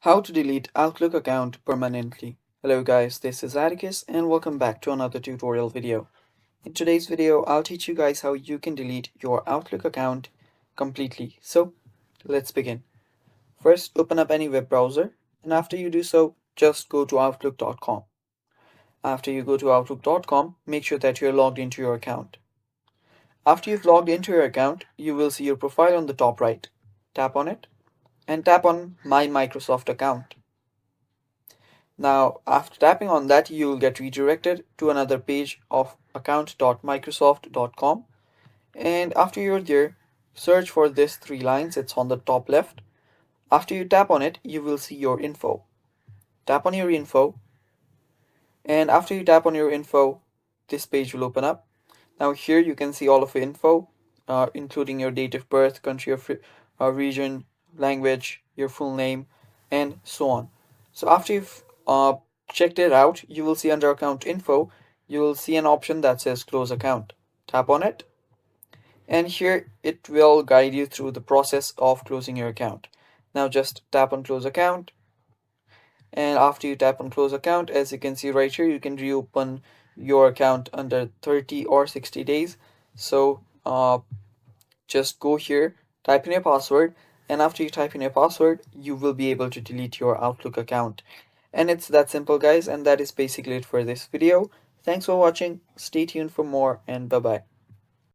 How to delete Outlook account permanently. Hello guys, this is Atticus and welcome back to another tutorial video. In today's video, I'll teach you guys how you can delete your Outlook account completely. So let's begin. First, open up any web browser, and after you do so, just go to outlook.com. After you go to outlook.com, make sure that you're logged into your account. After you've logged into your account, you will see your profile on the top right. Tap on it and tap on My Microsoft Account. Now, after tapping on that, you will get redirected to another page of account.microsoft.com. And after you're there, search for this three lines. It's on the top left. After you tap on it, you will see your info. Tap on your info. And after you tap on your info, this page will open up. Now here you can see all of your info, including your date of birth, country of region, language, your full name, and so on. So after you've checked it out, you will see under account info, you will see an option that says close account. Tap on it, and here it will guide you through the process of closing your account. Now just tap on close account, and after you tap on close account, as you can see right here, you can reopen your account under 30 or 60 days. So just go here, type in your password, and after you type in your password, you will be able to delete your Outlook account. And it's that simple, guys, and that is basically it for this video. Thanks for watching. Stay tuned for more, and bye bye.